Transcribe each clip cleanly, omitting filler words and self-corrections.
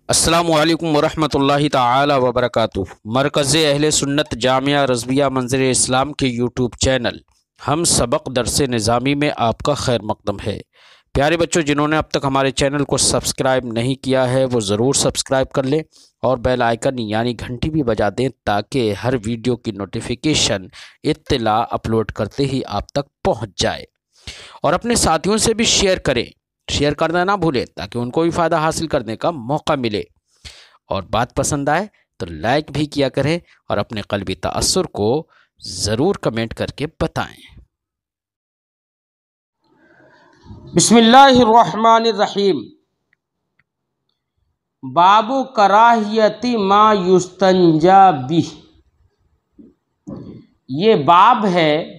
السلام علیکم ورحمۃ اللہ تعالی وبرکاتہ۔ مرکز اہل سنت جامعہ رضویہ منظر اسلام کے یوٹیوب چینل ہم سبق درس نظامی میں آپ کا خیر مقدم ہے۔ پیارے بچوں، جنہوں نے اب تک ہمارے چینل کو سبسکرائب نہیں کیا ہے وہ ضرور سبسکرائب کر لیں اور بیل آئیکن یعنی گھنٹی بھی بجا دیں تاکہ ہر ویڈیو کی نوٹیفیکیشن اطلاع اپلوڈ کرتے ہی آپ تک پہنچ جائے، اور اپنے ساتھیوں سے بھی شیئر کریں، شیئر کرنا نہ بھولیں تاکہ ان کو بھی فائدہ حاصل کرنے کا موقع ملے، اور بات پسند آئے تو لائک بھی کیا کریں اور اپنے قلبی تأثر کو ضرور کمنٹ کر کے بتائیں۔ بسم اللہ الرحمن الرحیم۔ باب کراہیت ما یستنجا بہ، یہ باب ہے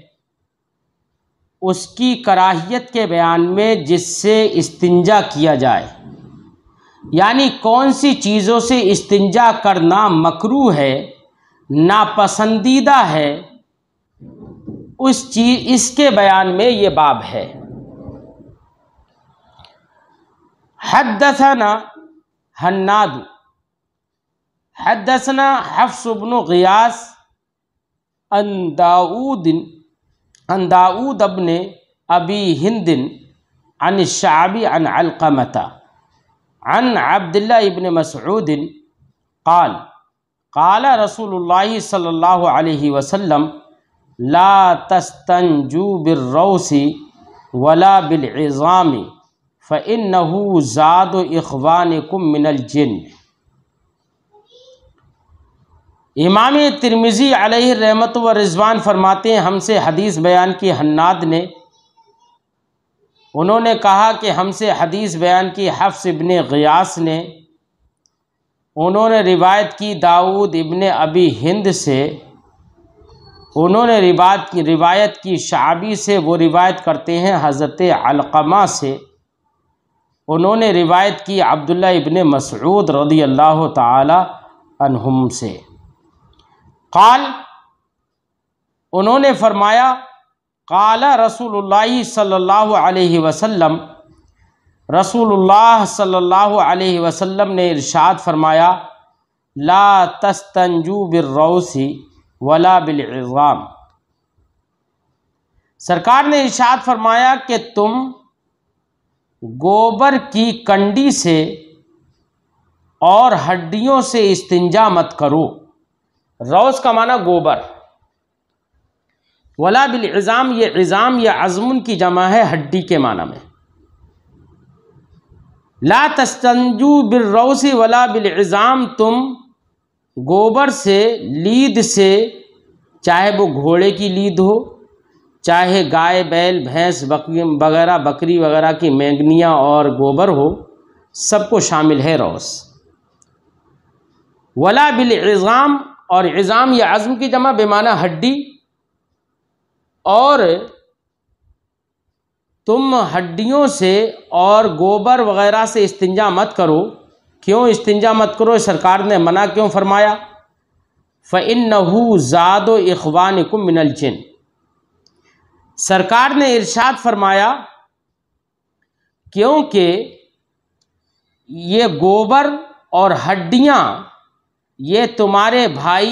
اس کی کراہیت کے بیان میں جس سے استنجا کیا جائے، یعنی کون سی چیزوں سے استنجا کرنا مکروہ ہے، ناپسندیدہ ہے، اس کے بیان میں یہ باب ہے۔ حدثنا حناد حدثنا حفص بن غیاث عن داؤد بن ابی ہند عن الشعبی عن علقمۃ عن عبد اللہ بن مسعود قال قال رسول اللہ صلی اللہ علیہ وسلم لا تستنجوا بالروث ولا بالعظام فإنه زاد اخوانکم من الجن۔ امام ترمذی علیہ رحمت و رضوان فرماتے ہیں ہم سے حدیث بیان کی حناد نے، انہوں نے کہا کہ ہم سے حدیث بیان کی حفص ابن غیاث نے، انہوں نے روایت کی داؤد ابن ابی ہند سے، انہوں نے روایت کی شعبی سے، وہ روایت کرتے ہیں حضرت علقمہ سے، انہوں نے روایت کی عبداللہ ابن مسعود رضی اللہ تعالی عنہم سے۔ قال، انہوں نے فرمایا قال رسول اللہ صلی اللہ علیہ وسلم، رسول اللہ صلی اللہ علیہ وسلم نے ارشاد فرمایا لا تستنجوا بالروث ولا بالعظام، سرکار نے ارشاد فرمایا کہ تم گوبر کی کنڈی سے اور ہڈیوں سے استنجا مت کرو۔ روث کا معنی گوبر، ولا بالعظام، یہ عظام یا عظم کی جمع ہے ہڈی کے معنی میں۔ لا تستنجوا بالروث ولا بالعظام، تم گوبر سے، لید سے، چاہے وہ گھوڑے کی لید ہو، چاہے گائے بیل بھینس وغیرہ بکری وغیرہ کی مینگنیاں اور گوبر ہو، سب کو شامل ہے روث۔ ولا بالعظام، اور عظام یا عظم کی جمع بمعنی ہڈی، اور تم ہڈیوں سے اور گوبر وغیرہ سے استنجا مت کرو۔ کیوں استنجا مت کرو؟ سرکار نے منع کیوں فرمایا؟ فَإِنَّهُ زَادُ إِخْوَانِكُم مِّنَ الْجِنِّ، سرکار نے ارشاد فرمایا کیونکہ یہ گوبر اور ہڈیاں یہ تمہارے بھائی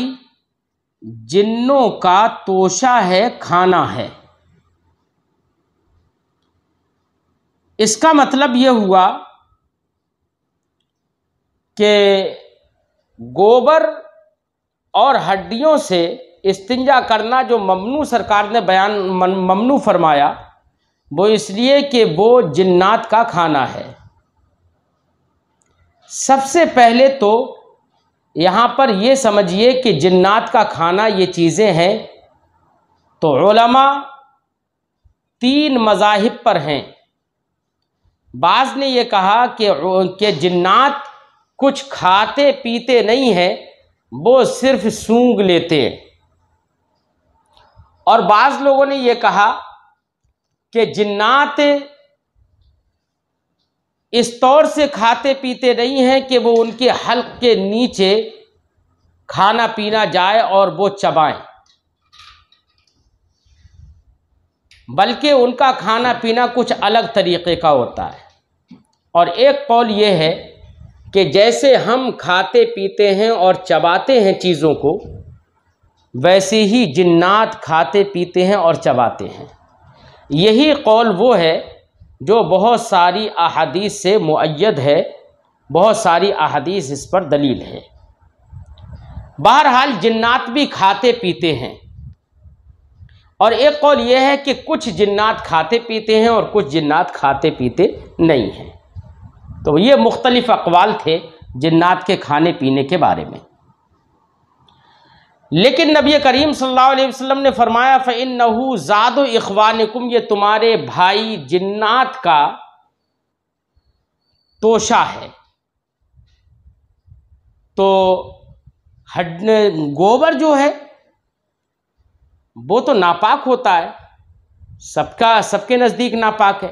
جنوں کا توشہ ہے، کھانا ہے۔ اس کا مطلب یہ ہوا کہ گوبر اور ہڈیوں سے استنجا کرنا جو ممنوع سرکار نے ممنوع فرمایا، وہ اس لیے کہ وہ جنات کا کھانا ہے۔ سب سے پہلے تو یہاں پر یہ سمجھیے کہ جنات کا کھانا یہ چیزیں ہیں، تو علماء تین مذاہب پر ہیں۔ بعض نے یہ کہا کہ جنات کچھ کھاتے پیتے نہیں ہیں، وہ صرف سونگھ لیتے ہیں، اور بعض لوگوں نے یہ کہا کہ جنات اس طور سے کھاتے پیتے نہیں ہیں کہ وہ ان کے حلق کے نیچے کھانا پینا جائے اور وہ چبائیں، بلکہ ان کا کھانا پینا کچھ الگ طریقے کا ہوتا ہے۔ اور ایک قول یہ ہے کہ جیسے ہم کھاتے پیتے ہیں اور چباتے ہیں چیزوں کو، ویسے ہی جنات کھاتے پیتے ہیں اور چباتے ہیں۔ یہی قول وہ ہے جو بہت ساری احادیث سے مؤید ہے، بہت ساری احادیث اس پر دلیل ہے۔ بہرحال جنات بھی کھاتے پیتے ہیں، اور ایک قول یہ ہے کہ کچھ جنات کھاتے پیتے ہیں اور کچھ جنات کھاتے پیتے نہیں ہیں۔ تو یہ مختلف اقوال تھے جنات کے کھانے پینے کے بارے میں، لیکن نبی کریم صلی اللہ علیہ وسلم نے فرمایا فَإِنَّهُ زَادُ إِخْوَانِكُمْ، یہ تمہارے بھائی جنات کا توشہ ہے۔ تو گوبر جو ہے وہ تو ناپاک ہوتا ہے، سب کے نزدیک ناپاک ہے،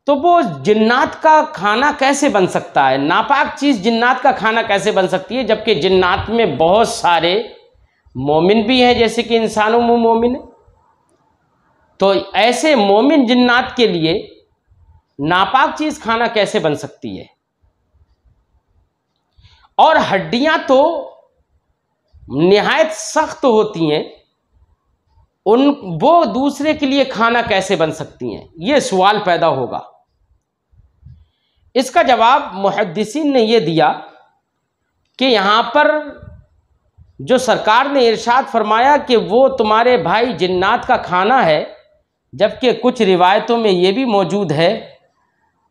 تو وہ جنات کا کھانا کیسے بن سکتا ہے؟ ناپاک چیز جنات کا کھانا کیسے بن سکتی ہے، جبکہ جنات میں بہت سارے مومن بھی ہیں جیسے کہ انسانوں میں مومن ہے۔ تو ایسے مومن جنات کے لیے ناپاک چیز کھانا کیسے بن سکتی ہے؟ اور ہڈیاں تو نہایت سخت ہوتی ہیں، وہ دوسرے کے لیے کھانا کیسے بن سکتی ہیں؟ یہ سوال پیدا ہوگا۔ اس کا جواب محدثین نے یہ دیا کہ یہاں پر جو سرکار نے ارشاد فرمایا کہ وہ تمہارے بھائی جنات کا کھانا ہے، جبکہ کچھ روایتوں میں یہ بھی موجود ہے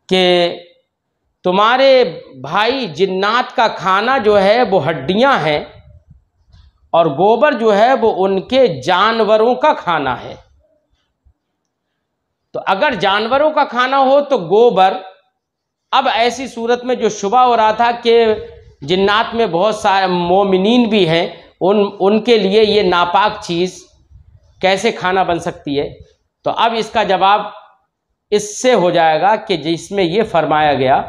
کہ تمہارے بھائی جنات کا کھانا جو ہے وہ ہڈیاں ہیں، اور گوبر جو ہے وہ ان کے جانوروں کا کھانا ہے۔ تو اگر جانوروں کا کھانا ہو تو گوبر، اب ایسی صورت میں جو شبہ ہو رہا تھا کہ جنات میں بہت سارے مومنین بھی ہیں، ان کے لیے یہ ناپاک چیز کیسے کھانا بن سکتی ہے؟ تو اب اس کا جواب اس سے ہو جائے گا کہ جس میں یہ فرمایا گیا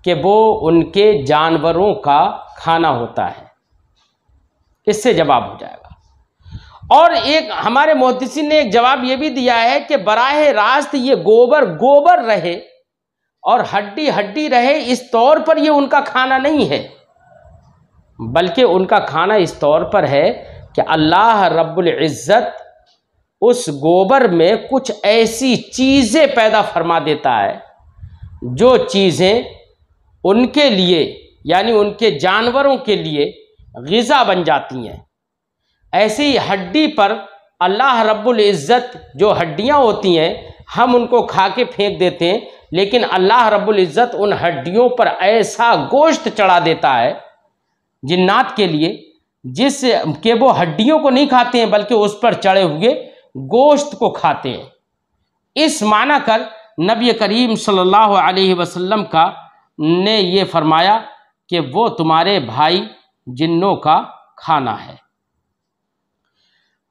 کہ وہ ان کے جانوروں کا کھانا ہوتا ہے، اس سے جواب ہو جائے گا۔ اور ایک ہمارے محدثین نے ایک جواب یہ بھی دیا ہے کہ براہ راست یہ گوبر رہے اور ہڈی رہے، اس طور پر یہ ان کا کھانا نہیں ہے، بلکہ ان کا کھانا اس طور پر ہے کہ اللہ رب العزت اس گوبر میں کچھ ایسی چیزیں پیدا فرما دیتا ہے جو چیزیں ان کے لیے، یعنی ان کے جانوروں کے لیے غذا بن جاتی ہیں۔ ایسی ہڈی پر اللہ رب العزت جو ہڈیاں ہوتی ہیں ہم ان کو کھا کے پھینک دیتے ہیں، لیکن اللہ رب العزت ان ہڈیوں پر ایسا گوشت چڑھا دیتا ہے جنات کے لیے، جس کہ وہ ہڈیوں کو نہیں کھاتے ہیں بلکہ اس پر چڑھے ہوئے گوشت کو کھاتے ہیں۔ اس معنی کر نبی کریم صلی اللہ علیہ وسلم نے یہ فرمایا کہ وہ تمہارے بھائی جنوں کا کھانا ہے۔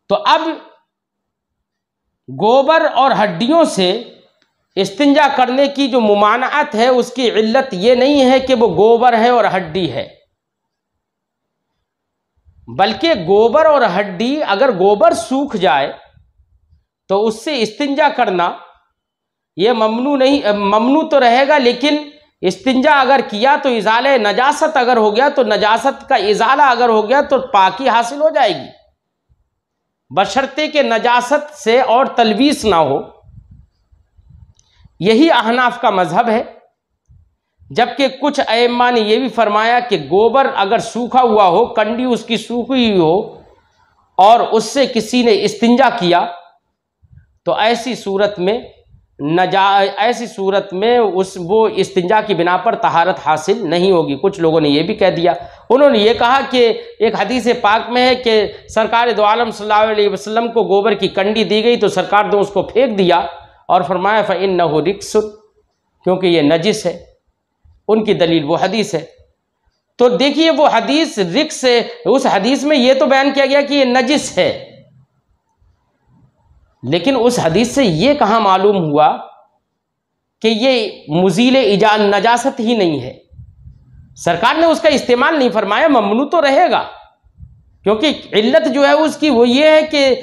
تو اب گوبر اور ہڈیوں سے استنجا کرنے کی جو ممانعت ہے، اس کی علت یہ نہیں ہے کہ وہ گوبر ہے اور ہڈی ہے، بلکہ گوبر اور ہڈی، اگر گوبر سوکھ جائے تو اس سے استنجا کرنا یہ ممنوع تو رہے گا، لیکن استنجا اگر کیا تو ازالہ نجاست اگر ہو گیا تو نجاست کا ازالہ اگر ہو گیا تو پاکی حاصل ہو جائے گی، بشرطے کہ نجاست سے اور تلویث نہ ہو۔ یہی احناف کا مذہب ہے، جبکہ کچھ ائمہ نے یہ بھی فرمایا کہ گوبر اگر سوکھا ہوا ہو، کنڈی اس کی سوکھی ہوئی ہو اور اس سے کسی نے استنجا کیا تو ایسی صورت میں وہ استنجا کی بنا پر طہارت حاصل نہیں ہوگی۔ کچھ لوگوں نے یہ بھی کہہ دیا، انہوں نے یہ کہا کہ ایک حدیث پاک میں ہے کہ سرکار دو عالم صلی اللہ علیہ وسلم کو گوبر کی کنڈی دی گئی تو سرکار نے اس کو پھینک دیا اور فرمایا فَإِنَّهُ رِجْسٌ، کیونکہ یہ نجس ہے۔ ان کی دلیل وہ حدیث ہے۔ تو دیکھیے وہ حدیث رکس ہے، اس حدیث میں یہ تو بیان کیا گیا کہ یہ نجس ہے، لیکن اس حدیث سے یہ کہاں معلوم ہوا کہ یہ مزیل نجاست ہی نہیں ہے؟ سرکار نے اس کا استعمال نہیں فرمایا، ممنوع تو رہے گا، کیونکہ علت جو ہے اس کی وہ یہ ہے کہ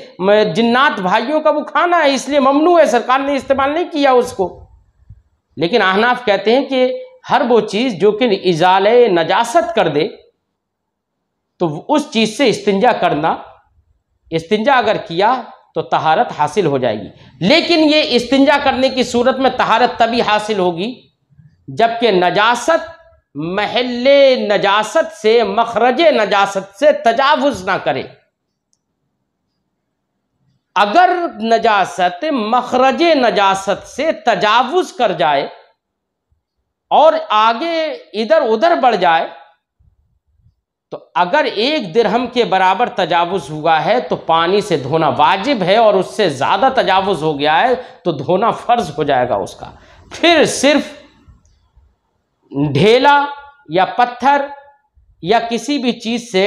جنات بھائیوں کا وہ کھانا ہے، اس لیے ممنوع ہے، سرکار نے استعمال نہیں کیا اس کو۔ لیکن احناف کہتے ہیں کہ ہر وہ چیز جو کہ ازالہ نجاست کر دے تو اس چیز سے استنجا کرنا، استنجا اگر کیا تو طہارت حاصل ہو جائے گی۔ لیکن یہ استنجا کرنے کی صورت میں طہارت تبھی حاصل ہوگی جبکہ نجاست محل نجاست سے، مخرج نجاست سے تجاوز نہ کرے۔ اگر نجاست مخرج نجاست سے تجاوز کر جائے اور آگے ادھر ادھر بڑھ جائے تو اگر 1 درہم کے برابر تجاوز ہوا ہے تو پانی سے دھونا واجب ہے، اور اس سے زیادہ تجاوز ہو گیا ہے تو دھونا فرض ہو جائے گا اس کا۔ پھر صرف ڈھیلا یا پتھر یا کسی بھی چیز سے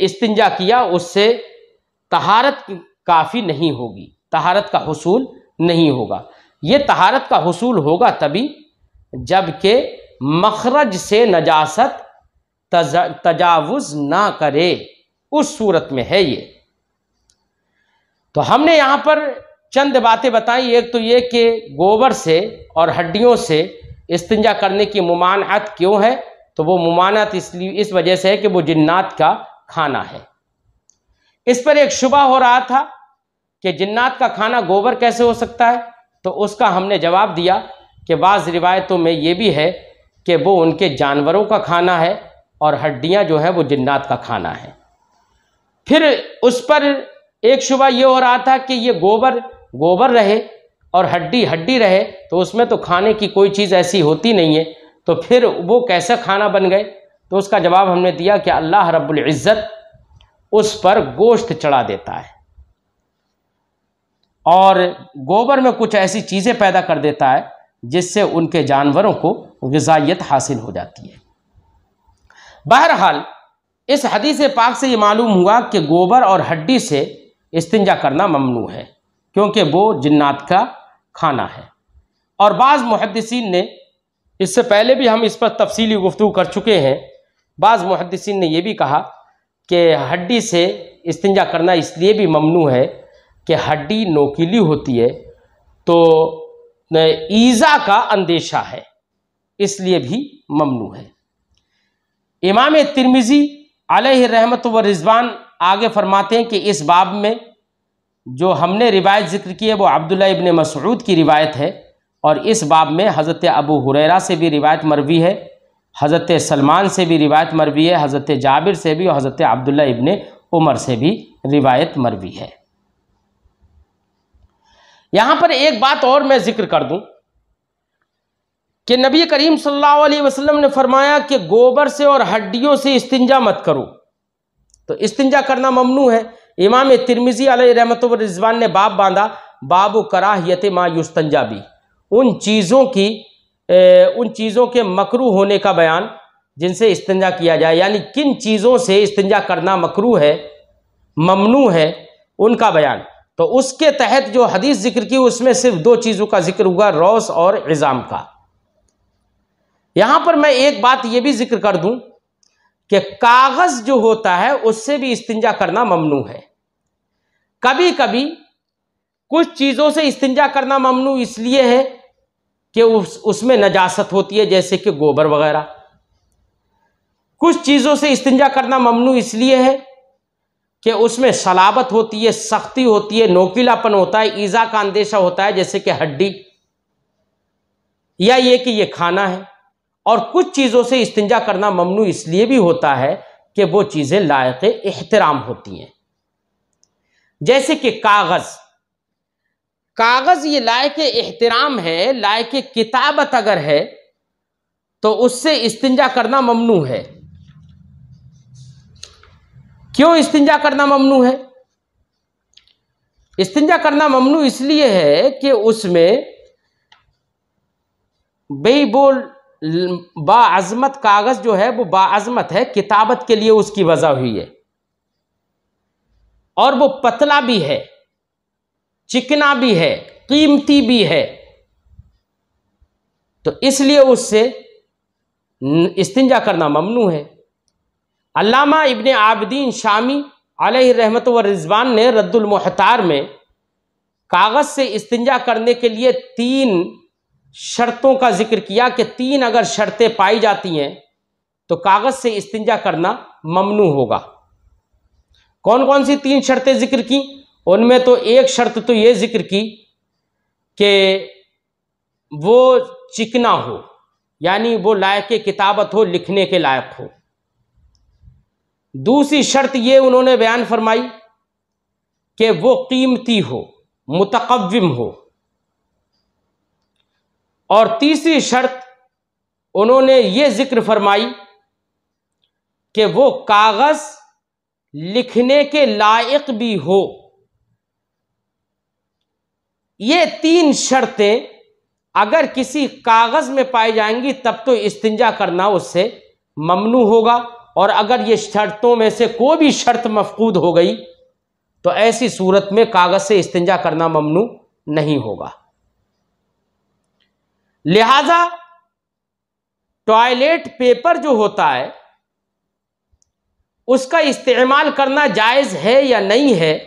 استنجا کیا، اس سے طہارت کافی نہیں ہوگی، طہارت کا حصول نہیں ہوگا۔ یہ طہارت کا حصول ہوگا تبھی جب کہ مخرج سے نجاست تجاوز نہ کرے، اس صورت میں ہے یہ۔ تو ہم نے یہاں پر چند باتیں بتائیں۔ ایک تو یہ کہ گوبر سے اور ہڈیوں سے استنجا کرنے کی ممانعت کیوں ہے، تو وہ ممانعت اس وجہ سے ہے کہ وہ جنات کا کھانا ہے۔ اس پر ایک شبہ ہو رہا تھا کہ جنات کا کھانا گوبر کیسے ہو سکتا ہے، تو اس کا ہم نے جواب دیا کہ بعض روایتوں میں یہ بھی ہے کہ وہ ان کے جانوروں کا کھانا ہے اور ہڈیاں جو ہے وہ جنات کا کھانا ہے۔ پھر اس پر ایک شبہ یہ ہو رہا تھا کہ یہ گوبر رہے اور ہڈی رہے تو اس میں تو کھانے کی کوئی چیز ایسی ہوتی نہیں ہے، تو پھر وہ کیسا کھانا بن گئے؟ تو اس کا جواب ہم نے دیا کہ اللہ رب العزت اس پر گوشت چڑھا دیتا ہے اور گوبر میں کچھ ایسی چیزیں پیدا کر دیتا ہے جس سے ان کے جانوروں کو غذائیت حاصل ہو جاتی ہے۔ بہرحال اس حدیث پاک سے یہ معلوم ہوا کہ گوبر اور ہڈی سے استنجا کرنا ممنوع ہے کیونکہ وہ جنات کا کھانا ہے۔ اور بعض محدثین نے، اس سے پہلے بھی ہم اس پر تفصیلی گفتگو کر چکے ہیں، بعض محدثین نے یہ بھی کہا کہ ہڈی سے استنجا کرنا اس لیے بھی ممنوع ہے کہ ہڈی نوکیلی ہوتی ہے تو ایذا کا اندیشہ ہے، اس لیے بھی ممنوع ہے۔ امام ترمذی علیہ رحمت و رضوان آگے فرماتے ہیں کہ اس باب میں جو ہم نے روایت ذکر کی ہے وہ عبداللہ ابن مسعود کی روایت ہے، اور اس باب میں حضرت ابو ہریرہ سے بھی روایت مروی ہے، حضرت سلمان سے بھی روایت مروی ہے، حضرت جابر سے بھی اور حضرت عبداللہ ابن عمر سے بھی روایت مروی ہے۔ یہاں پر ایک بات اور میں ذکر کر دوں کہ نبی کریم صلی اللہ علیہ وسلم نے فرمایا کہ گوبر سے اور ہڈیوں سے استنجا مت کرو، تو استنجا کرنا ممنوع ہے۔ امام ترمذی علیہ رحمت و رضوان نے باب باندھا، باب کراہیت ما یستنجا بھی، ان چیزوں کے مکروہ ہونے کا بیان جن سے استنجا کیا جائے، یعنی کن چیزوں سے استنجا کرنا مکروہ ہے، ممنوع ہے، ان کا بیان۔ تو اس کے تحت جو حدیث ذکر کی اس میں صرف 2 چیزوں کا ذکر ہوا، روث اور عظام کا۔ یہاں پر میں ایک بات یہ بھی ذکر کر دوں کہ کاغذ جو ہوتا ہے اس سے بھی استنجا کرنا ممنوع ہے۔ کبھی کبھی کچھ چیزوں سے استنجا کرنا ممنوع اس لیے ہے کہ اس میں نجاست ہوتی ہے، جیسے کہ گوبر وغیرہ۔ کچھ چیزوں سے استنجا کرنا ممنوع اس لیے ہے کہ اس میں صلابت ہوتی ہے، سختی ہوتی ہے، نوکیلا پن ہوتا ہے، ایذا کا اندیشہ ہوتا ہے، جیسے کہ ہڈی، یا یہ کہ یہ کھانا ہے۔ اور کچھ چیزوں سے استنجا کرنا ممنوع اس لیے بھی ہوتا ہے کہ وہ چیزیں لائق احترام ہوتی ہیں، جیسے کہ کاغذ یہ لائق احترام ہے، لائق کتابت اگر ہے تو اس سے استنجا کرنا ممنوع ہے۔ کیوں استنجا کرنا ممنوع ہے؟ استنجا کرنا ممنوع اس لیے ہے کہ اس میں باعظمت کاغذ جو ہے وہ باعظمت ہے، کتابت کے لیے اس کی وضع ہوئی ہے، اور وہ پتلا بھی ہے، چکنا بھی ہے، قیمتی بھی ہے، تو اس لیے اس سے استنجا کرنا ممنوع ہے۔ علامہ ابن عابدین شامی علیہ رحمت و رضوان نے رد المحتار میں کاغذ سے استنجا کرنے کے لیے 3 شرطوں کا ذکر کیا کہ 3 اگر شرطیں پائی جاتی ہیں تو کاغذ سے استنجا کرنا ممنوع ہوگا۔ کون کون سی 3 شرطیں ذکر کی؟ ان میں تو ایک شرط تو یہ ذکر کی کہ وہ چکنا ہو، یعنی وہ لائق کتابت ہو، لکھنے کے لائق ہو۔ دوسری شرط یہ انہوں نے بیان فرمائی کہ وہ قیمتی ہو، متقوم ہو۔ اور تیسری شرط انہوں نے یہ ذکر فرمائی کہ وہ کاغذ لکھنے کے لائق بھی ہو۔ یہ 3 شرطیں اگر کسی کاغذ میں پائی جائیں گی تب تو استنجا کرنا اس سے ممنوع ہوگا، اور اگر یہ شرطوں میں سے کوئی بھی شرط مفقود ہو گئی تو ایسی صورت میں کاغذ سے استنجا کرنا ممنوع نہیں ہوگا۔ لہذا ٹوائلٹ پیپر جو ہوتا ہے اس کا استعمال کرنا جائز ہے یا نہیں ہے،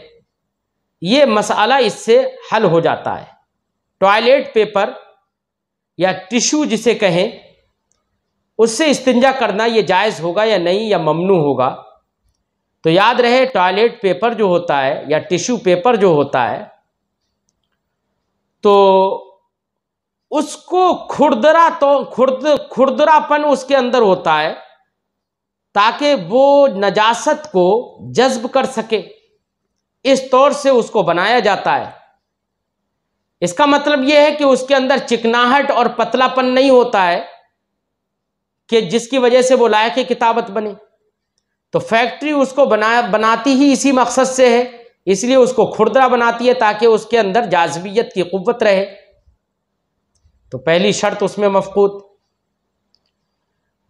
یہ مسئلہ اس سے حل ہو جاتا ہے۔ ٹوائلٹ پیپر یا ٹشو جسے کہیں، اس سے استنجا کرنا یہ جائز ہوگا یا نہیں، یا ممنوع ہوگا؟ تو یاد رہے ٹوائلٹ پیپر جو ہوتا ہے یا ٹشو پیپر جو ہوتا ہے تو اس کو کھردرا پن اس کے اندر ہوتا ہے تاکہ وہ نجاست کو جذب کر سکے، اس طور سے اس کو بنایا جاتا ہے۔ اس کا مطلب یہ ہے کہ اس کے اندر چکناہٹ اور پتلا پن نہیں ہوتا ہے کہ جس کی وجہ سے وہ لائق کتابت بنے۔ تو فیکٹری اس کو بناتی ہی اسی مقصد سے ہے، اس لیے اس کو کھردرا بناتی ہے تاکہ اس کے اندر جاذبیت کی قوت رہے۔ تو پہلی شرط اس میں مفقود۔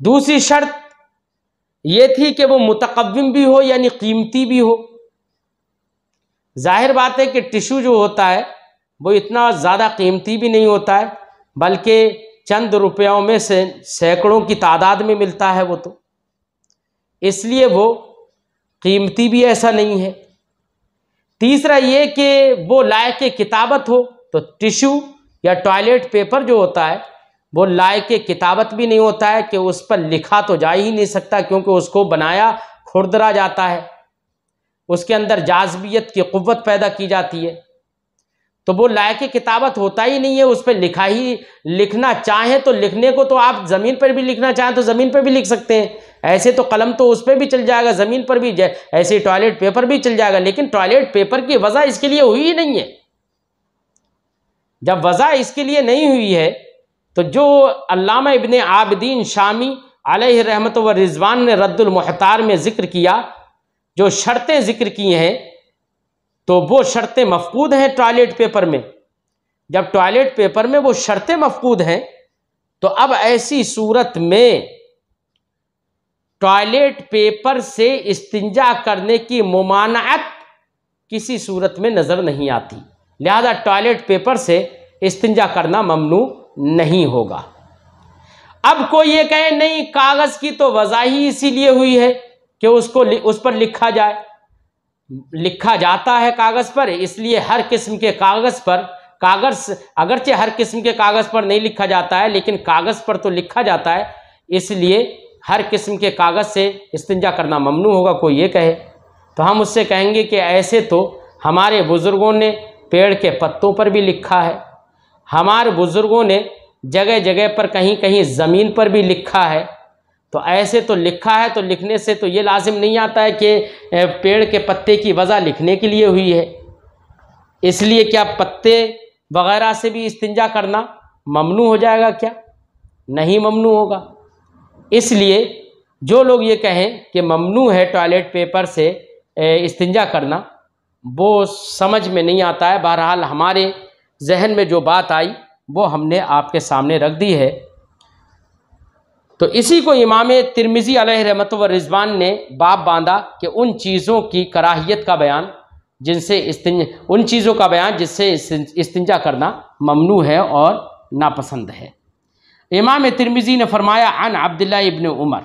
دوسری شرط یہ تھی کہ وہ متقوم بھی ہو، یعنی قیمتی بھی ہو۔ ظاہر بات ہے کہ ٹشو جو ہوتا ہے وہ اتنا زیادہ قیمتی بھی نہیں ہوتا ہے، بلکہ چند روپیوں میں سے سینکڑوں کی تعداد میں ملتا ہے وہ، تو اس لیے وہ قیمتی بھی ایسا نہیں ہے۔ تیسرا یہ کہ وہ لائق کتابت ہو، تو ٹشو یا ٹوائلٹ پیپر جو ہوتا ہے وہ لائق کتابت بھی نہیں ہوتا ہے کہ اس پر لکھا تو جا ہی نہیں سکتا، کیونکہ اس کو بنایا کھردرا جاتا ہے، اس کے اندر جاذبیت کی قوت پیدا کی جاتی ہے، تو وہ لائق کتابت ہوتا ہی نہیں ہے۔ اس پہ لکھنا چاہیں تو لکھنے کو تو آپ زمین پر بھی لکھنا چاہیں تو زمین پہ بھی لکھ سکتے ہیں، ایسے تو قلم تو اس پہ بھی چل جائے گا، زمین پر بھی ایسے ٹوائلٹ پیپر بھی چل جائے گا، لیکن ٹوائلٹ پیپر کی وضع اس کے لیے ہوئی ہی نہیں ہے۔ جب وضع اس کے لیے نہیں ہوئی ہے تو جو علامہ ابن عابدین شامی علیہ رحمت و رضوان نے رد المحتار میں ذکر کیا، جو شرطیں ذکر کی ہیں تو وہ شرطیں مفقود ہیں ٹوائلٹ پیپر میں۔ جب ٹوائلٹ پیپر میں وہ شرطیں مفقود ہیں تو اب ایسی صورت میں ٹوائلٹ پیپر سے استنجا کرنے کی ممانعت کسی صورت میں نظر نہیں آتی، لہذا ٹوائلٹ پیپر سے استنجا کرنا ممنوع نہیں ہوگا۔ اب کوئی یہ کہے نہیں، کاغذ کی تو وضع ہی اسی لیے ہوئی ہے کہ اس پر لکھا جائے، لکھا جاتا ہے کاغذ پر، اس لیے ہر قسم کے کاغذ پر، اگرچہ ہر قسم کے کاغذ پر نہیں لکھا جاتا ہے لیکن کاغذ پر تو لکھا جاتا ہے، اس لیے ہر قسم کے کاغذ سے استنجا کرنا ممنوع ہوگا۔ کوئی یہ کہے تو ہم اس سے کہیں گے کہ ایسے تو ہمارے بزرگوں نے پیڑ کے پتوں پر بھی لکھا ہے، ہمارے بزرگوں نے جگہ جگہ پر کہیں کہیں زمین پر بھی لکھا ہے، تو ایسے تو لکھا ہے تو لکھنے سے تو یہ لازم نہیں آتا ہے کہ پیڑ کے پتے کی وضع لکھنے کے لیے ہوئی ہے، اس لیے کیا پتے وغیرہ سے بھی استنجا کرنا ممنوع ہو جائے گا؟ کیا نہیں ممنوع ہوگا۔ اس لیے جو لوگ یہ کہیں کہ ممنوع ہے ٹوائلٹ پیپر سے استنجا کرنا، وہ سمجھ میں نہیں آتا ہے۔ بہرحال ہمارے ذہن میں جو بات آئی وہ ہم نے آپ کے سامنے رکھ دی ہے۔ تو اسی کو امام ترمذی علیہ رحمت و رضوان نے باب باندھا کہ ان چیزوں کی کراہیت کا بیان جس سے استنجا کرنا ممنوع ہے اور ناپسند ہے۔ امام ترمذی نے فرمایا عن عبداللہ ابن عمر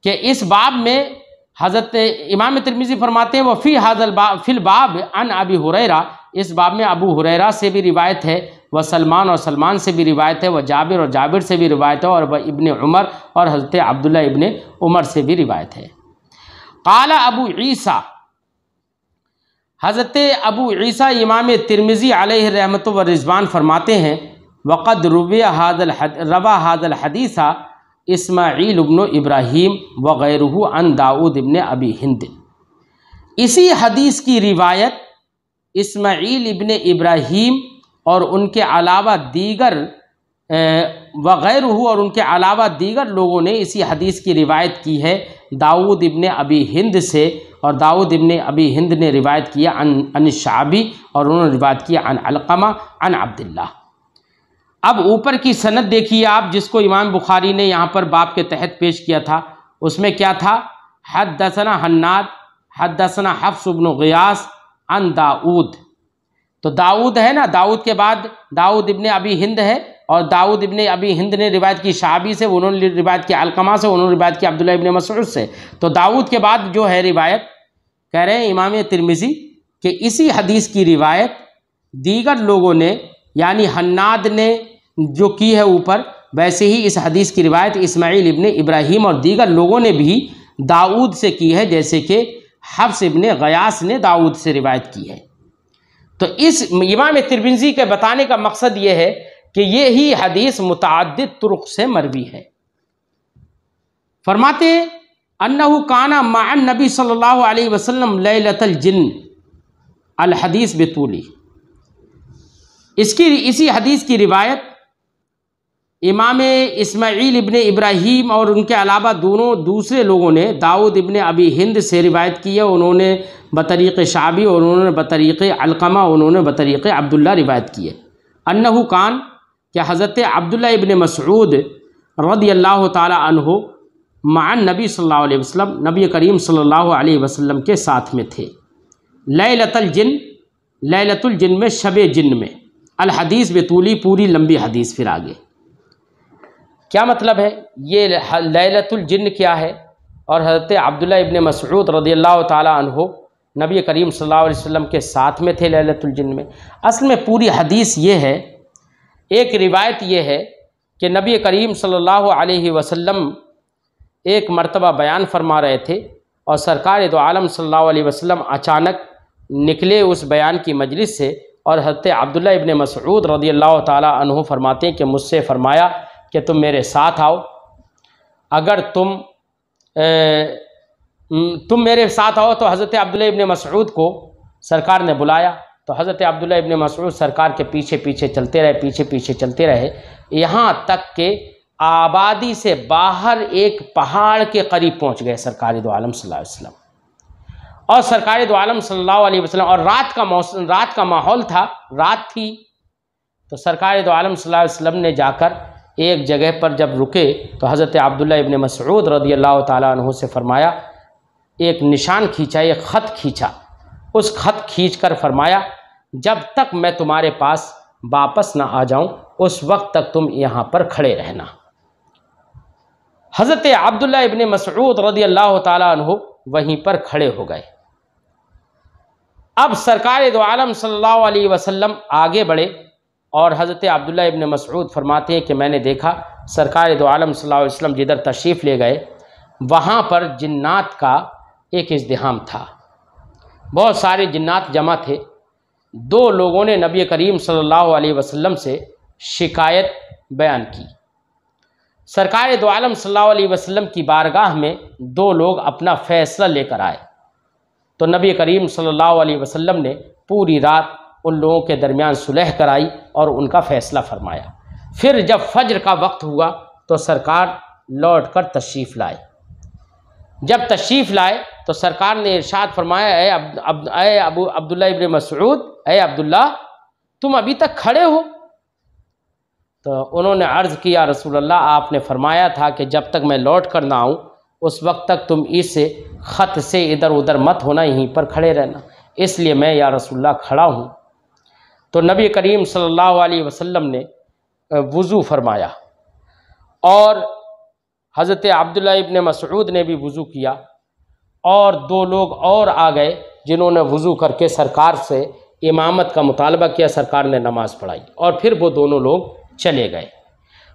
کہ اس باب میں حضرت امام ترمذی فرماتے ہیں وفی حاضل فی الباب عن ابی ہریرہ، اس باب میں ابو ہریرہ سے بھی روایت ہے و سلمان اور سلمان سے بھی روایت ہے، و جابر اور جابر سے بھی روایت ہے، اور ابن عمر اور حضرت عبداللہ ابن عمر سے بھی روایت ہے۔ قال ابو عیسیٰ، حضرت ابو عیسیٰ امام ترمذی علیہ رحمۃ و رضوان فرماتے ہیں وقد روا هذا الحدیث اسماعیل ابن ابراہیم وغیرہ عن داؤد ابن ابی ہند، اسی حدیث کی روایت اسماعیل ابن ابراہیم اور ان کے علاوہ دیگر وغیرہ اور ان کے علاوہ دیگر لوگوں نے اسی حدیث کی روایت کی ہے داؤد ابن ابی ہند سے، اور داؤد ابن ابی ہند نے روایت کیا عن الشعبی، اور انہوں نے روایت کیا عن علقمہ عن عبداللہ۔ اب اوپر کی سند دیکھیے آپ، جس کو امام بخاری نے یہاں پر باب کے تحت پیش کیا تھا، اس میں کیا تھا؟ حدثنا حناد حدثنا حفص بن غیاث عن داؤد، تو داؤد ہے نا، داؤد کے بعد داؤد ابن ابی ہند ہے، اور داؤد ابن ابی ہند نے روایت کی شعبی سے، انہوں نے روایت کی علقمہ سے، انہوں نے روایت کی عبداللہ ابن مسعود سے، تو داؤد کے بعد جو ہے روایت کہہ رہے ہیں امام ترمذی کہ اسی حدیث کی روایت دیگر لوگوں نے، یعنی حناد نے جو کی ہے اوپر، ویسے ہی اس حدیث کی روایت اسماعیل ابن ابراہیم اور دیگر لوگوں نے بھی داؤد سے کی ہے، جیسے کہ حفص ابن غیاث نے داؤد سے روایت کی ہے۔ تو اس امام ترمذی کے بتانے کا مقصد یہ ہے کہ یہی حدیث متعدد طرق سے مروی ہے۔ فرماتے ہیں انہو کان مع النبی صلی اللہ علیہ وسلم لیلۃ الجن الحدیث بطولی، اسی حدیث کی روایت امام اسماعیل ابن ابراہیم اور ان کے علاوہ دوسرے لوگوں نے داؤد ابن ابی ہند سے روایت کی ہے، انہوں نے بطریق شعبی، اور انہوں نے بطریق علقمہ، انہوں نے بطریق عبداللہ روایت کی ہے۔ انہو کان، کہ حضرت عبداللہ ابن مسعود رضی اللہ تعالی عنہ مع النبی صلی اللہ علیہ وسلم، نبی کریم صلی اللہ علیہ وسلم کے ساتھ میں تھے، لیلۃ الجن، لیلۃ الجن میں، شب جن میں، الحدیث بطولی، پوری لمبی حدیث۔ پھر آگے کیا مطلب ہے یہ لیلۃ الجن کیا ہے؟ اور حضرت عبداللہ ابن مسعود رضی اللہ تعالی عنہ نبی کریم صلی اللہ علیہ وسلم کے ساتھ میں تھے لیلۃ الجن میں۔ اصل میں پوری حدیث یہ ہے، ایک روایت یہ ہے کہ نبی کریم صلی اللہ علیہ وسلم ایک مرتبہ بیان فرما رہے تھے، اور سرکار دو عالم صلی اللہ علیہ وسلم اچانک نکلے اس بیان کی مجلس سے، اور حضرت عبداللہ ابن مسعود رضی اللہ تعالی عنہ فرماتے ہیں کہ مجھ سے فرمایا کہ تم میرے ساتھ آؤ، اگر تم میرے ساتھ آؤ، تو حضرت عبداللہ ابن مسعود کو سرکار نے بلایا، تو حضرت عبداللہ ابن مسعود سرکار کے پیچھے پیچھے چلتے رہے، پیچھے پیچھے چلتے رہے، یہاں تک کہ آبادی سے باہر ایک پہاڑ کے قریب پہنچ گئے سرکار دو عالم صلی اللہ علیہ وسلم۔ اور سرکار دو عالم صلی اللہ علیہ وسلم، اور رات کا ماحول تھا، رات تھی، تو سرکار دو عالم صلی اللہ علیہ وسلم نے جا کر ایک جگہ پر جب رکے، تو حضرت عبداللہ ابن مسعود رضی اللہ تعالیٰ عنہ سے فرمایا، ایک نشان کھینچا، ایک خط کھینچا، اس خط کھینچ کر فرمایا جب تک میں تمہارے پاس واپس نہ آ جاؤں اس وقت تک تم یہاں پر کھڑے رہنا۔ حضرت عبداللہ ابن مسعود رضی اللہ تعالیٰ عنہ وہیں پر کھڑے ہو گئے۔ اب سرکار دو عالم صلی اللہ علیہ وسلم آگے بڑھے، اور حضرت عبداللہ ابن مسعود فرماتے ہیں کہ میں نے دیکھا سرکار دو عالم صلی اللہ علیہ وسلم جدھر تشریف لے گئے وہاں پر جنات کا ایک ازدحام تھا، بہت سارے جنات جمع تھے۔ دو لوگوں نے نبی کریم صلی اللہ علیہ وسلم سے شکایت بیان کی۔ سرکار دو عالم صلی اللہ علیہ وسلم کی بارگاہ میں دو لوگ اپنا فیصلہ لے کر آئے، تو نبی کریم صلی اللہ علیہ وسلم نے پوری رات ان لوگوں کے درمیان صلح کرائی اور ان کا فیصلہ فرمایا۔ پھر جب فجر کا وقت ہوا تو سرکار لوٹ کر تشریف لائے۔ جب تشریف لائے تو سرکار نے ارشاد فرمایا، اے عبداللہ ابن مسعود، اے عبداللہ تم ابھی تک کھڑے ہو؟ تو انہوں نے عرض کیا، رسول اللہ آپ نے فرمایا تھا کہ جب تک میں لوٹ کر نہ آؤں اس وقت تک تم اس خط سے ادھر ادھر مت ہونا، یہیں پر کھڑے رہنا، اس لیے میں یا رسول اللہ کھڑا ہوں۔ تو نبی کریم صلی اللہ علیہ وسلم نے وضو فرمایا، اور حضرت عبداللہ ابن مسعود نے بھی وضو کیا، اور دو لوگ اور آ گئے جنہوں نے وضو کر کے سرکار سے امامت کا مطالبہ کیا، سرکار نے نماز پڑھائی اور پھر وہ دونوں لوگ چلے گئے۔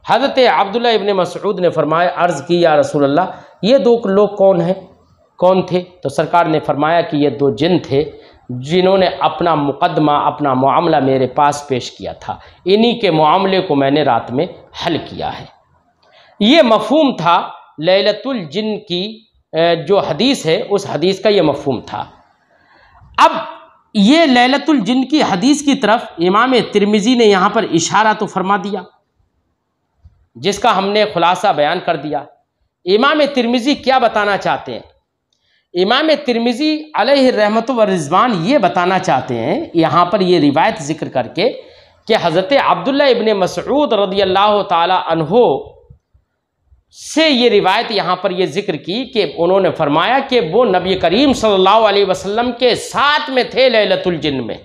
حضرت عبداللہ ابن مسعود نے فرمایا، عرض کی یا رسول اللہ یہ دو لوگ کون تھے؟ تو سرکار نے فرمایا کہ یہ دو جن تھے جنہوں نے اپنا مقدمہ، اپنا معاملہ میرے پاس پیش کیا تھا، انہی کے معاملے کو میں نے رات میں حل کیا ہے۔ یہ مفہوم تھا لیلۃ الجن کی جو حدیث ہے، اس حدیث کا یہ مفہوم تھا۔ اب یہ لیلۃ الجن کی حدیث کی طرف امام ترمذی نے یہاں پر اشارہ تو فرما دیا، جس کا ہم نے خلاصہ بیان کر دیا۔ امام ترمذی کیا بتانا چاہتے ہیں؟ امام ترمذی علیہ الرحمۃ والرضوان یہ بتانا چاہتے ہیں یہاں پر یہ روایت ذکر کر کے کہ حضرت عبداللہ ابن مسعود رضی اللہ تعالی عنہ سے یہ روایت یہاں پر یہ ذکر کی کہ انہوں نے فرمایا کہ وہ نبی کریم صلی اللہ علیہ وسلم کے ساتھ میں تھے لیلۃ الجن میں،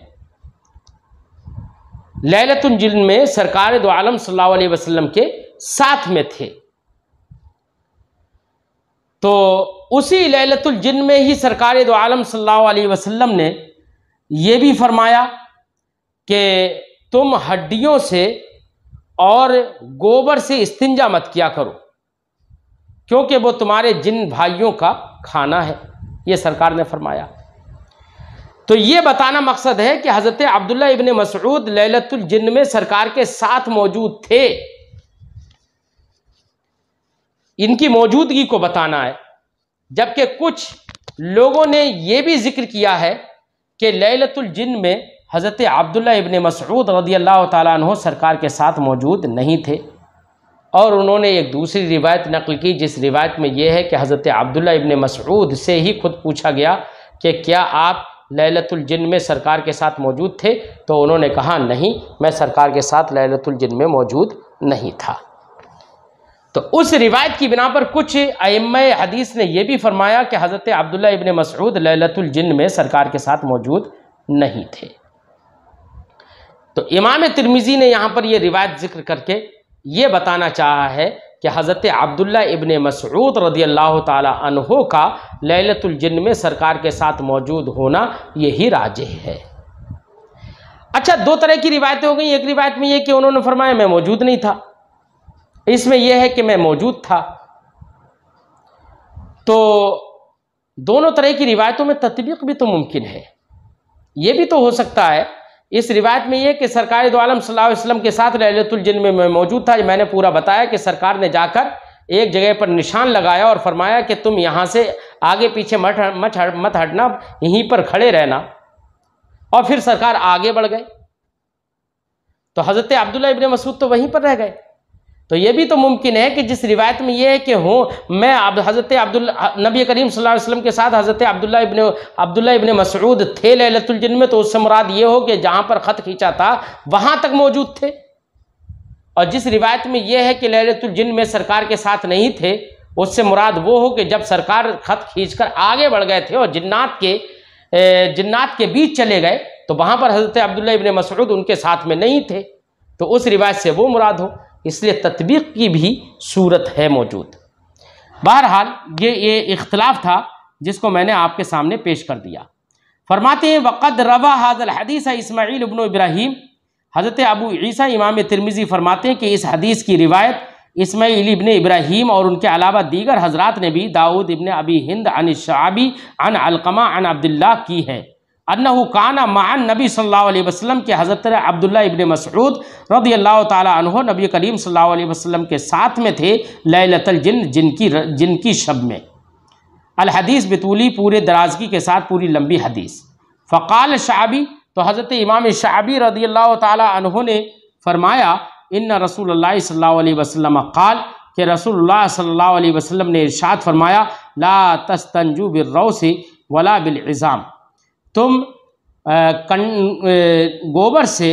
لیلۃ الجن میں سرکار دو عالم صلی اللہ علیہ وسلم کے ساتھ میں تھے۔ تو اسی لیلۃ الجن میں ہی سرکار دو عالم صلی اللہ علیہ وسلم نے یہ بھی فرمایا کہ تم ہڈیوں سے اور گوبر سے استنجا مت کیا کرو، کیونکہ وہ تمہارے جن بھائیوں کا کھانا ہے، یہ سرکار نے فرمایا۔ تو یہ بتانا مقصد ہے کہ حضرت عبداللہ ابن مسعود لیلۃ الجن میں سرکار کے ساتھ موجود تھے، ان کی موجودگی کو بتانا ہے۔ جبکہ کچھ لوگوں نے یہ بھی ذکر کیا ہے کہ لیلۃ الجن میں حضرت عبداللہ ابن مسعود رضی اللہ تعالیٰ عنہ سرکار کے ساتھ موجود نہیں تھے، اور انہوں نے ایک دوسری روایت نقل کی جس روایت میں یہ ہے کہ حضرت عبداللہ ابن مسعود سے ہی خود پوچھا گیا کہ کیا آپ لیلۃ الجن میں سرکار کے ساتھ موجود تھے؟ تو انہوں نے کہا نہیں، میں سرکار کے ساتھ لیلۃ الجن میں موجود نہیں تھا۔ تو اس روایت کی بنا پر کچھ ائمہ حدیث نے یہ بھی فرمایا کہ حضرت عبداللہ ابن مسعود لیلۃ الجن میں سرکار کے ساتھ موجود نہیں تھے۔ تو امام ترمذی نے یہاں پر یہ روایت ذکر کر کے یہ بتانا چاہا ہے کہ حضرت عبداللہ ابن مسعود رضی اللہ تعالی عنہ کا لیلۃ الجن میں سرکار کے ساتھ موجود ہونا یہی راجح ہے۔ اچھا، دو طرح کی روایتیں ہو گئیں۔ ایک روایت میں یہ کہ انہوں نے فرمایا میں موجود نہیں تھا، اس میں یہ ہے کہ میں موجود تھا۔ تو دونوں طرح کی روایتوں میں تطبیق بھی تو ممکن ہے۔ یہ بھی تو ہو سکتا ہے اس روایت میں یہ کہ سرکار دو عالم صلی اللہ علیہ وسلم کے ساتھ لیلۃ الجن میں موجود تھا۔ میں نے پورا بتایا کہ سرکار نے جا کر ایک جگہ پر نشان لگایا اور فرمایا کہ تم یہاں سے آگے پیچھے مت ہٹنا، یہیں پر کھڑے رہنا، اور پھر سرکار آگے بڑھ گئے۔ تو حضرت عبداللہ ابن مسعود تو وہیں پر رہ گئے۔ تو یہ بھی تو ممکن ہے کہ جس روایت میں یہ ہے کہ میں حضرت نبی کریم صلی اللہ علیہ وسلم کے ساتھ حضرت عبداللہ ابن مسعود تھے لیلۃ الجن میں، تو اس سے مراد یہ ہو کہ جہاں پر خط کھینچا تھا وہاں تک موجود تھے۔ اور جس روایت میں یہ ہے کہ لیلۃ الجن میں سرکار کے ساتھ نہیں تھے، اس سے مراد وہ ہو کہ جب سرکار خط کھینچ کر آگے بڑھ گئے تھے اور جنات کے بیچ چلے گئے، تو وہاں پر حضرت عبداللہ ابن مسعود ان کے ساتھ میں نہیں تھے، تو اس روایت سے وہ مراد ہو، اس لیے تطبیق کی بھی صورت ہے موجود۔ بہرحال یہ اختلاف تھا جس کو میں نے آپ کے سامنے پیش کر دیا۔ فرماتے ہیں وقد روا هذا الحدیث اسماعیل ابن ابراہیم، حضرت ابو عیسیٰ امام ترمذی فرماتے ہیں کہ اس حدیث کی روایت اسماعیل ابن ابراہیم اور ان کے علاوہ دیگر حضرات نے بھی داؤد ابن ابی ہند عن الشعبی عن علقمہ عن عبداللہ کی ہے انہو کان مع النبی صلی اللہ علیہ وسلم کے حضرت عبداللہ ابن مسعود رضی اللہ تعالی عنہ نبی کریم صلی اللہ علیہ وسلم کے ساتھ میں تھے لیلۃ الجن، جن کی شب میں۔ الحدیث بطولی، پورے درازگی کے ساتھ پوری لمبی حدیث۔ فقال شعبی، تو حضرت امام شعبی رضی اللہ تعالی عنہ نے فرمایا ان رسول اللہ صلی اللہ علیہ وسلم قال، کہ رسول اللہ صلی اللہ علیہ وسلم نے ارشاد فرمایا لا تستنجو بالروث ولا بالعظام، تم گوبر سے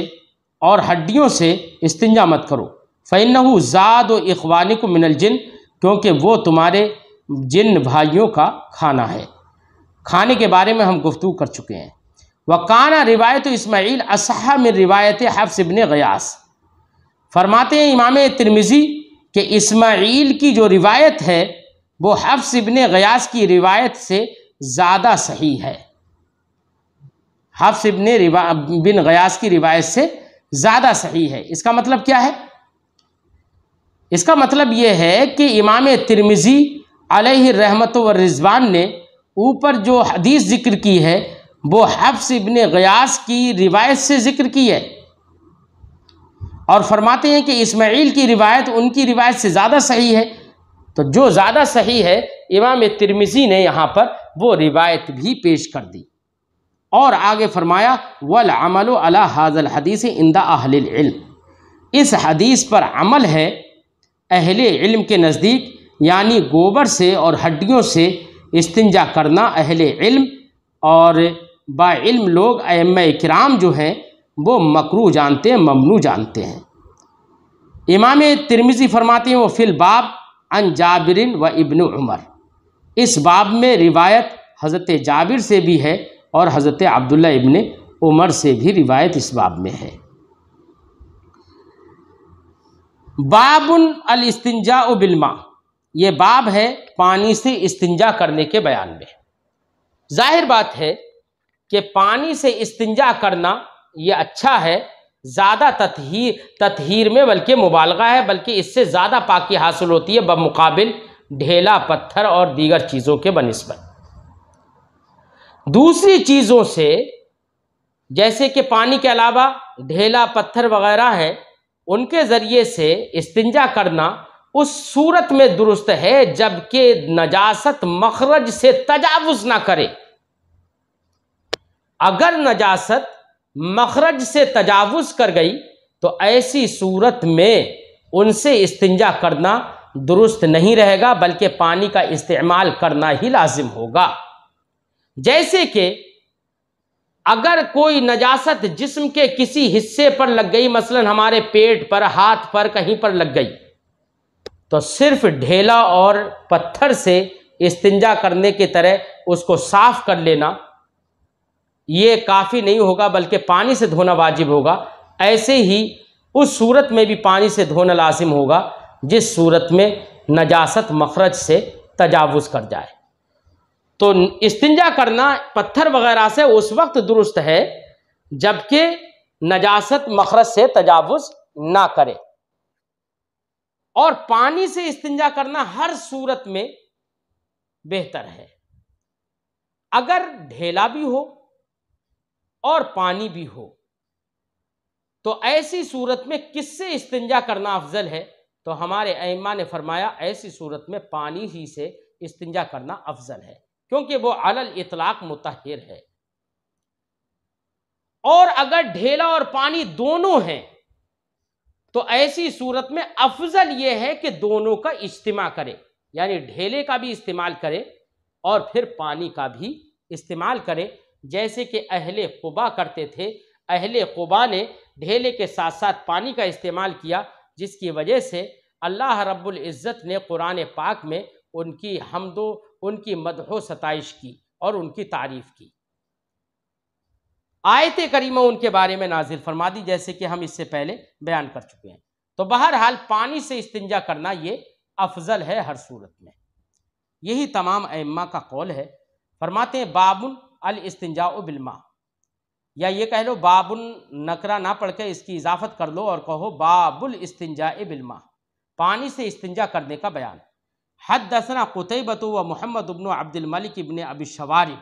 اور ہڈیوں سے استنجا مت کرو، فإنہ زاد اخوانکم من الجن، کیونکہ وہ تمہارے جن بھائیوں کا کھانا ہے۔ کھانے کے بارے میں ہم گفتگو کر چکے ہیں۔ وَقَانَ روایت اسماعیل اصح من روایت حفص بن غیاث، فرماتے ہیں امام ترمذی کہ اسماعیل کی جو روایت ہے وہ حفص بن غیاث کی روایت سے زیادہ صحیح ہے۔ حفص بن غیاث کی روایت سے زیادہ صحیح ہے۔ اس کا مطلب کیا ہے؟ اس کا مطلب یہ ہے کہ امام ترمذی علیہ الرحمت والرضوان نے اوپر جو حدیث ذکر کی ہے وہ حفص بن غیاث کی روایت سے ذکر کی ہے، اور فرماتے ہیں کہ اسماعیل کی روایت ان کی روایت سے زیادہ صحیح ہے۔ تو جو زیادہ صحیح ہے امام ترمذی نے یہاں پر وہ روایت بھی پیش کر دی، اور آگے فرمایا والعمل علی ھذا الحدیث عند اہل العلم، اس حدیث پر عمل ہے اہل علم کے نزدیک، یعنی گوبر سے اور ہڈیوں سے استنجا کرنا اہل علم اور با علم لوگ ائمہ کرام جو ہیں وہ مکروہ جانتے ہیں، ممنوع جانتے ہیں۔ امام ترمذی فرماتے ہیں وہ فی الباب عن جابر و ابن عمر، اس باب میں روایت حضرت جابر سے بھی ہے اور حضرت عبداللہ ابن عمر سے بھی روایت اس باب میں ہے۔ باب الاستنجاء بالماء، یہ باب ہے پانی سے استنجا کرنے کے بیان میں۔ ظاہر بات ہے کہ پانی سے استنجا کرنا یہ اچھا ہے، زیادہ تطہیر میں بلکہ مبالغہ ہے، بلکہ اس سے زیادہ پاکی حاصل ہوتی ہے بمقابل ڈھیلا پتھر اور دیگر چیزوں کے بنسبت۔ دوسری چیزوں سے جیسے کہ پانی کے علاوہ ڈھیلا پتھر وغیرہ ہیں، ان کے ذریعے سے استنجا کرنا اس صورت میں درست ہے جبکہ نجاست مخرج سے تجاوز نہ کرے۔ اگر نجاست مخرج سے تجاوز کر گئی تو ایسی صورت میں ان سے استنجا کرنا درست نہیں رہے گا، بلکہ پانی کا استعمال کرنا ہی لازم ہوگا۔ جیسے کہ اگر کوئی نجاست جسم کے کسی حصے پر لگ گئی، مثلا ہمارے پیٹ پر، ہاتھ پر، کہیں پر لگ گئی، تو صرف ڈھیلا اور پتھر سے استنجا کرنے کی طرح اس کو صاف کر لینا یہ کافی نہیں ہوگا، بلکہ پانی سے دھونا واجب ہوگا۔ ایسے ہی اس صورت میں بھی پانی سے دھونا لازم ہوگا جس صورت میں نجاست مخرج سے تجاوز کر جائے۔ تو استنجا کرنا پتھر وغیرہ سے اس وقت درست ہے جبکہ نجاست مخرج سے تجاوز نہ کرے، اور پانی سے استنجا کرنا ہر صورت میں بہتر ہے۔ اگر ڈھیلا بھی ہو اور پانی بھی ہو تو ایسی صورت میں کس سے استنجا کرنا افضل ہے؟ تو ہمارے ائمہ نے فرمایا ایسی صورت میں پانی ہی سے استنجا کرنا افضل ہے، کیونکہ وہ علی الاطلاق مطہر ہے۔ اور اگر ڈھیلا اور پانی دونوں ہیں تو ایسی صورت میں افضل یہ ہے کہ دونوں کا اجتماع کرے، یعنی ڈھیلے کا بھی استعمال کرے اور پھر پانی کا بھی استعمال کرے، جیسے کہ اہل قباء کرتے تھے۔ اہل قباء نے ڈھیلے کے ساتھ ساتھ پانی کا استعمال کیا، جس کی وجہ سے اللہ رب العزت نے قرآن پاک میں ان کی حمد و ان کی مدح و ستائش کی اور ان کی تعریف کی۔ آیت کریمہ ان کے بارے میں نازل فرما دی، جیسے کہ ہم اس سے پہلے بیان کر چکے ہیں۔ تو بہرحال پانی سے استنجا کرنا یہ افضل ہے ہر صورت میں، یہی تمام ائمہ کا قول ہے۔ فرماتے ہیں باب الاستنجاء بالماء، یا یہ کہہ لو باب نکرہ نہ پڑھ کے اس کی اضافت کر لو اور کہو باب الاستنجاء بالماء، پانی سے استنجا کرنے کا بیان۔ حدثنا قتیبۃ و محمد بن عبد الملک بن ابی شوارب،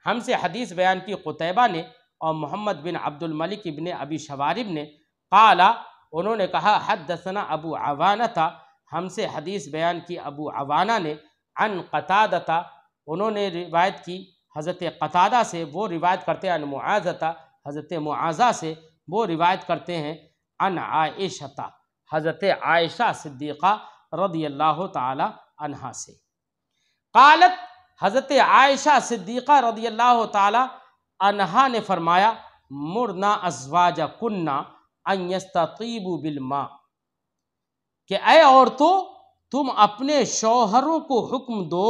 ہم سے حدیث بیان کی قتیبہ نے اور محمد بن عبد الملک بن ابی شوارب نے، قال انہوں نے کہا حدثنا ابو عوانہ، ہم سے حدیث بیان کی ابو عوانہ نے، عن قتادہ، انہوں نے روایت کی حضرت قتادہ سے، وہ روایت کرتے ہیں عن معاذہ، حضرت معاذہ سے وہ روایت کرتے ہیں عن عائشہ، حضرت عائشہ صدیقہ رضی اللہ تعالی عنہا سے۔ قالت، حضرت عائشہ صدیقہ رضی اللہ تعالی عنہا نے فرمایا مرنا ازواجکن ان یستطیبوا بالماء، کہ اے عورتوں تم اپنے شوہروں کو حکم دو۔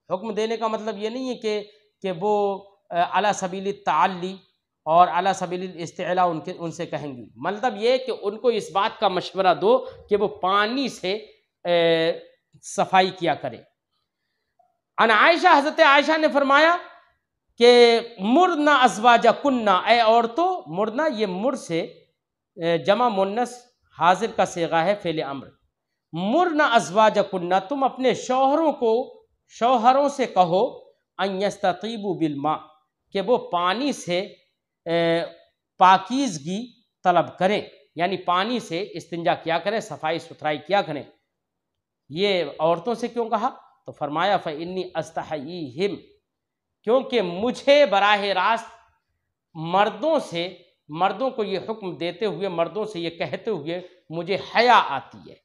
حکم دینے کا مطلب یہ نہیں ہے کہ وہ علی سبیل التعلی اور علی سبیل الاستعلاء ان سے کہیں گی، مطلب یہ کہ ان کو اس بات کا مشورہ دو کہ وہ پانی سے صفائی کیا کرے۔ عن عائشہ، حضرت عائشہ نے فرمایا کہ مرنا ازواجکننا، اے عورتوں، مرنا یہ مر سے جمع مؤنث حاضر کا صیغہ ہے فعل امر، مرنا ازواجکننا، تم اپنے شوہروں سے کہو ان یستطیبوا بالماء، کہ وہ پانی سے پاکیزگی طلب کریں، یعنی پانی سے استنجا کیا کریں، صفائی ستھرائی کیا کریں۔ یہ عورتوں سے کیوں کہا؟ تو فرمایا فإنی استحییہم، کیونکہ مجھے براہ راست مردوں کو یہ حکم دیتے ہوئے، مردوں سے یہ کہتے ہوئے مجھے حیا آتی ہے،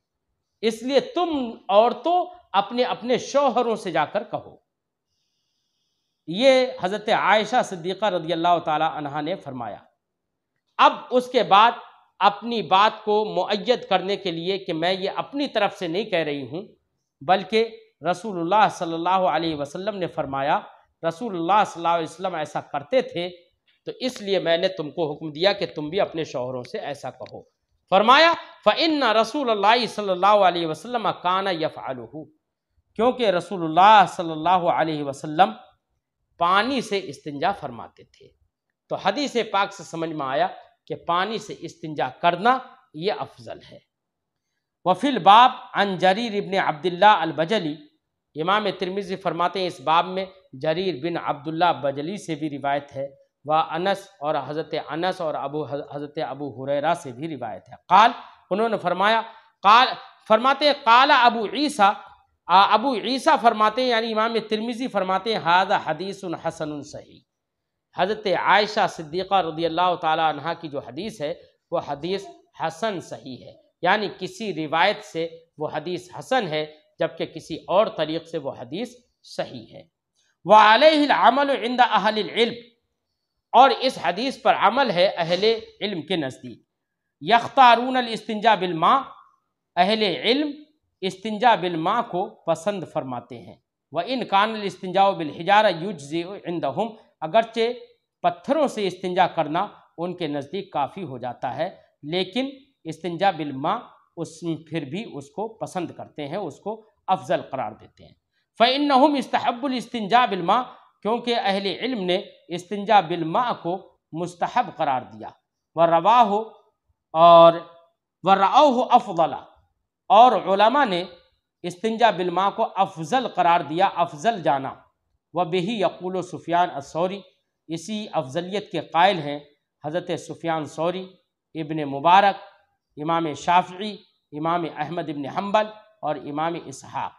اس لیے تم عورتوں اپنے شوہروں سے جا کر کہو۔ یہ حضرت عائشہ صدیقہ رضی اللہ تعالی عنہا نے فرمایا۔ اب اس کے بعد اپنی بات کو مؤید کرنے کے لیے کہ میں یہ اپنی طرف سے نہیں کہہ رہی ہوں، بلکہ رسول اللہ صلی اللہ علیہ وسلم نے فرمایا، رسول اللہ صلی اللہ علیہ وسلم ایسا کرتے تھے، تو اس لیے میں نے تم کو حکم دیا کہ تم بھی اپنے شوہروں سے ایسا کہو۔ فرمایا فإن رسول اللہ صلی اللہ علیہ وسلم کان یفعلہ، کیونکہ رسول اللہ صلی اللہ علیہ وسلم پانی سے استنجا فرماتے تھے۔ تو حدیث پاک سے سمجھ میں آیا کہ پانی سے استنجا کرنا یہ افضل ہے۔ وفی الباب عن جریر بن عبداللہ البجلی، امام ترمذی فرماتے ہیں اس باب میں جریر بن عبداللہ بجلی سے بھی روایت ہے، انس اور حضرت انس اور حضرت ابو ہریرہ سے بھی روایت ہے۔ قال، انہوں نے فرمایا، فرماتے ہیں قال ابو عیسیٰ فرماتے ہیں، یعنی امام ترمذی فرماتے ہیں ھذا حدیث حسن صحیح، حضرت عائشہ صدیقہ رضی اللہ تعالی عنہا کی جو حدیث ہے وہ حدیث حسن صحیح ہے، یعنی کسی روایت سے وہ حدیث حسن ہے، جبکہ کسی اور طریق سے وہ حدیث صحیح ہے۔ وعلیہ العمل عند اہل العلم، اور اس حدیث پر عمل ہے اہل علم کے نزدیک۔ یختارون الاستنجاء بالماء، اہل علم استنجا بالماء کو پسند فرماتے ہیں۔ وَإِنْ كَانَ الْإِسْتِنْجَاءُ بِالْحِجَارَةِ يُجْزِئُ عِنْدَهُمْ، اگرچہ پتھروں سے استنجا کرنا ان کے نزدیک کافی ہو جاتا ہے، لیکن استنجا بالماء پھر بھی اس کو پسند کرتے ہیں، اس کو افضل قرار دیتے ہیں۔ فَإِنَّهُمْ اسْتَحَبُّوا الْإِسْتِنْجَاءَ بِالْمَاءِ، کیونکہ اہل علم نے استنجا بالماء کو مستحب قرار دیا۔ وَرَأَوْهُ أَفْضَلَ، اور علماء نے استنجا بالماء کو افضل قرار دیا، افضل جانا۔ وَبِهِ يَقُولُ سفیان الثوری، اسی افضلیت کے قائل ہیں حضرت سفیان ثوری، ابن مبارک، امام شافعی، امام احمد ابن حنبل اور امام اسحاق،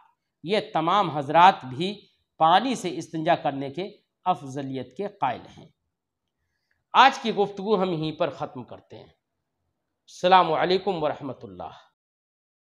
یہ تمام حضرات بھی پانی سے استنجا کرنے کے افضلیت کے قائل ہیں۔ آج کی گفتگو ہم یہیں پر ختم کرتے ہیں۔ السلام علیکم ورحمۃ اللہ۔